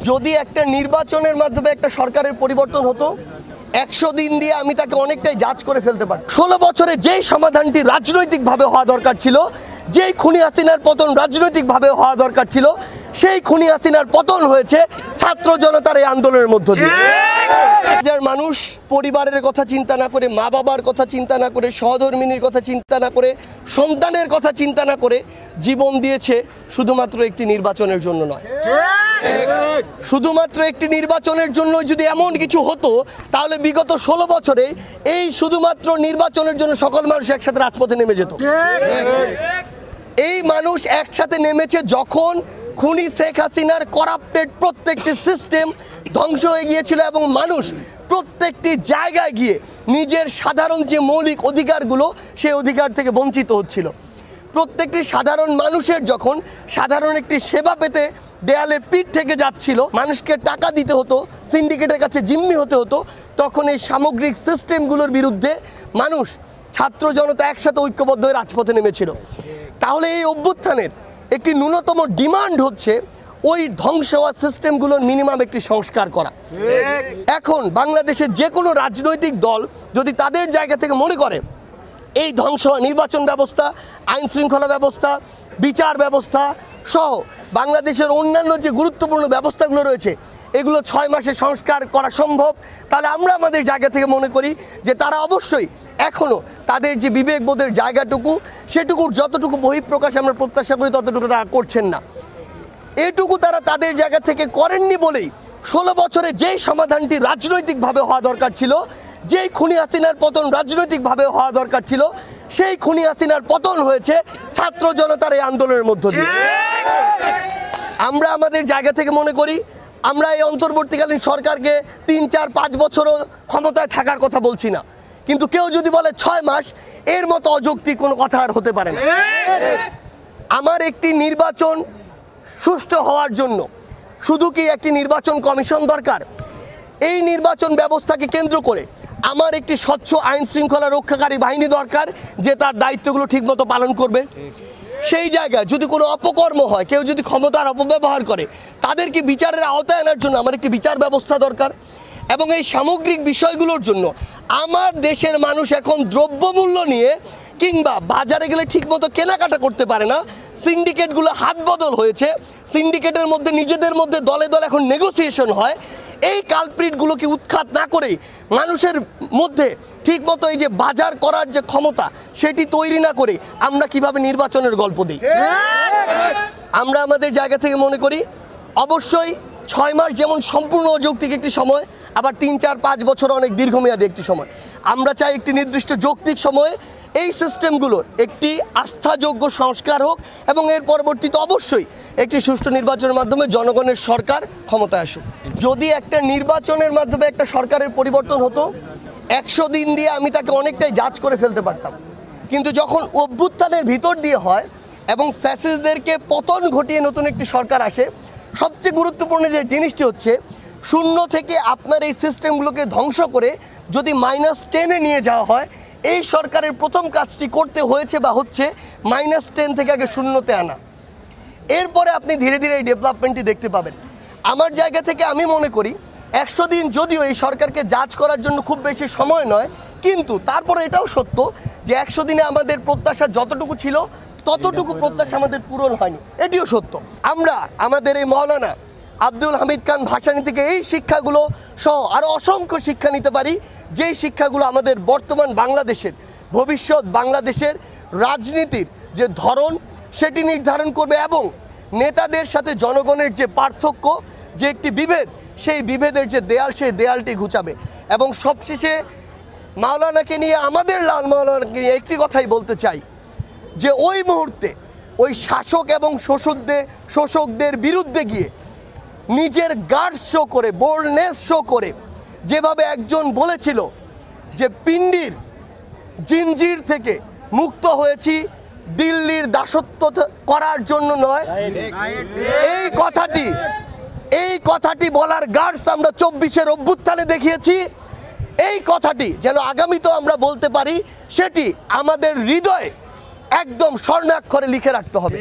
যদি একটা নির্বাচনের মাধ্যমে একটা সরকারের পরিবর্তন হতো 100 দিন দিয়ে আমি তাকে অনেকটাই জাজ করে ফেলতে পারি। 16 বছরে যেই সমাধানটি রাজনৈতিকভাবে হওয়া দরকার ছিল, যেই খুনি হাসিনার পতন রাজনৈতিকভাবে হওয়া দরকার ছিল, সেই খুনি হাসিনার পতন হয়েছে ছাত্র জনতার এই আন্দোলনের মধ্য দিয়ে। যার মানুষ পরিবারের কথা চিন্তা না করে, মা বাবার কথা চিন্তা না করে, সহধর্মিনীর কথা চিন্তা না করে, সন্তানের কথা চিন্তা না করে জীবন দিয়েছে শুধুমাত্র একটি নির্বাচনের জন্য নয়। শুধুমাত্র একটি নির্বাচনের জন্য যদি এমন কিছু হতো তাহলে বিগত 16 বছরে এই শুধুমাত্র নির্বাচনের জন্য সকল মানুষ একসাথে রাজপথে নেমে যেত। এই মানুষ একসাথে নেমেছে যখন খুনি শেখ হাসিনার করাপ্টেড প্রত্যেকটি সিস্টেম ধ্বংস হয়ে গিয়েছিল এবং মানুষ প্রত্যেকটি জায়গায় গিয়ে নিজের সাধারণ যে মৌলিক অধিকারগুলো সেই অধিকার থেকে বঞ্চিত হচ্ছিল। প্রত্যেকটি সাধারণ মানুষের যখন সাধারণ একটি সেবা পেতে দেয়ালে পিঠ থেকে যাচ্ছিল, মানুষকে টাকা দিতে হতো, সিন্ডিকেটের কাছে জিম্মি হতে হতো, তখন এই সামগ্রিক সিস্টেমগুলোর বিরুদ্ধে মানুষ ছাত্র জনতা একসাথে ঐক্যবদ্ধ হয়ে রাজপথে নেমেছিল। তাহলে এই অভ্যুত্থানের একটি ন্যূনতম ডিমান্ড হচ্ছে ওই ধ্বংস হওয়া সিস্টেমগুলোর মিনিমাম একটি সংস্কার করা। এখন বাংলাদেশের যে কোনো রাজনৈতিক দল যদি তাদের জায়গা থেকে মনে করে এই ধ্বংস হওয়া নির্বাচন ব্যবস্থা, আইন শৃঙ্খলা ব্যবস্থা, বিচার ব্যবস্থা সহ বাংলাদেশের অন্যান্য যে গুরুত্বপূর্ণ ব্যবস্থাগুলো রয়েছে এগুলো 6 মাসে সংস্কার করা সম্ভব, তাহলে আমরা আমাদের জায়গা থেকে মনে করি যে তারা অবশ্যই এখনও তাদের যে বিবেকবোধের জায়গাটুকু সেটুকুর যতটুকু বহিঃপ্রকাশ আমরা প্রত্যাশা করি ততটুকু তারা করছেন না। এটুকু তারা তাদের জায়গা থেকে করেননি বলেই 16 বছরে যেই সমাধানটি রাজনৈতিকভাবে হওয়া দরকার ছিল, যেই খুনি হাসিনার পতন রাজনৈতিকভাবে হওয়া দরকার ছিল, সেই খুনি হাসিনার পতন হয়েছে ছাত্র জনতার এই আন্দোলনের মধ্য দিয়ে। আমরা আমাদের জায়গা থেকে মনে করি আমরা এই অন্তর্বর্তীকালীন সরকারকে 3, 4, 5 বছরও ক্ষমতায় থাকার কথা বলছি না, কিন্তু কেউ যদি বলে 6 মাস, এর মতো অযৌক্তিক কোনো কথা আর হতে পারে না। আমার একটি নির্বাচন সুষ্ঠু হওয়ার জন্য শুধু কি একটি নির্বাচন কমিশন দরকার? এই নির্বাচন ব্যবস্থাকে কেন্দ্র করে আমার একটি স্বচ্ছ আইন শৃঙ্খলা রক্ষাকারী বাহিনী দরকার যে তার দায়িত্বগুলো ঠিকমতো পালন করবে। সেই জায়গায় যদি কোনো অপকর্ম হয়, কেউ যদি ক্ষমতার অপব্যবহার করে, তাদেরকে বিচারের আওতায় আনার জন্য আমার একটি বিচার ব্যবস্থা দরকার। এবং এই সামগ্রিক বিষয়গুলোর জন্য আমার দেশের মানুষ এখন দ্রব্যমূল্য নিয়ে কিংবা বাজারে গেলে ঠিকমতো কেনাকাটা করতে পারে না। সিন্ডিকেটগুলো হাত বদল হয়েছে, সিন্ডিকেটের মধ্যে নিজেদের মধ্যে দলে দলে এখন নেগোসিয়েশন হয়। এই কালপ্রিটগুলোকে উৎখাত না করেই মানুষের মধ্যে ঠিকমতো এই যে বাজার করার যে ক্ষমতা সেটি তৈরি না করে আমরা কিভাবে নির্বাচনের গল্প দিই? আমরা আমাদের জায়গা থেকে মনে করি অবশ্যই 6 মাস যেমন সম্পূর্ণ অযৌক্তিক একটি সময়, আবার 3, 4, 5 বছর অনেক দীর্ঘমেয়াদী একটি সময়। আমরা চাই একটি নির্দিষ্ট যৌক্তিক সময়ে এই সিস্টেমগুলোর একটি আস্থাযোগ্য সংস্কার হোক এবং এর পরবর্তীতে অবশ্যই একটি সুষ্ঠু নির্বাচনের মাধ্যমে জনগণের সরকার ক্ষমতায় আসুক। যদি একটা নির্বাচনের মাধ্যমে একটা সরকারের পরিবর্তন হতো 100 দিন দিয়ে আমি তাকে অনেকটাই জাজ করে ফেলতে পারতাম, কিন্তু যখন অভ্যুত্থানের ভিতর দিয়ে হয় এবং ফ্যাসিস্টদেরকে পতন ঘটিয়ে নতুন একটি সরকার আসে, সবচেয়ে গুরুত্বপূর্ণ যে জিনিসটি হচ্ছে শূন্য থেকে আপনার এই সিস্টেমগুলোকে ধ্বংস করে যদি -10-এ নিয়ে যাওয়া হয়, এই সরকারের প্রথম কাজটি করতে হয়েছে বা হচ্ছে -10 থেকে আগে শূন্যতে আনা। এরপরে আপনি ধীরে ধীরে এই ডেভেলপমেন্টটি দেখতে পাবেন। আমার জায়গা থেকে আমি মনে করি 100 দিন যদিও এই সরকারকে জাজ করার জন্য খুব বেশি সময় নয়, কিন্তু তারপরে এটাও সত্য যে 100 দিনে আমাদের প্রত্যাশা যতটুকু ছিল ততটুকু প্রত্যাশা আমাদের পূরণ হয়নি, এটিও সত্য। আমরা আমাদের এই মৌলানা আব্দুল হামিদ খান ভাসানী থেকে এই শিক্ষাগুলো সহ আরও অসংখ্য শিক্ষা নিতে পারি, যেই শিক্ষাগুলো আমাদের বর্তমান বাংলাদেশের ভবিষ্যৎ বাংলাদেশের রাজনীতির যে ধরন সেটি নির্ধারণ করবে এবং নেতাদের সাথে জনগণের যে পার্থক্য, যে একটি বিভেদ, সেই বিভেদের যে দেয়াল সেই দেয়ালটি ঘুচাবে। এবং সবশেষে মাওলানাকে নিয়ে, আমাদের লাল মাওলানাকে নিয়ে একটি কথাই বলতে চাই যে ওই মুহূর্তে ওই শাসক এবং শোষকদের বিরুদ্ধে গিয়ে নিজের গার্ডস শো করে, বোল্ডনেস শো করে, যেভাবে একজন বলেছিল যে পিণ্ডির জিনজির থেকে মুক্ত হয়েছি দিল্লির দাসত্ব করার জন্য নয়, এই কথাটি বলার গার্ডস আমরা 24-এর অভ্যুত্থানে দেখিয়েছি। এই কথাটি যেন আগামীতেও আমরা বলতে পারি সেটি আমাদের হৃদয়ে একদম স্বর্ণাক্ষরে লিখে রাখতে হবে।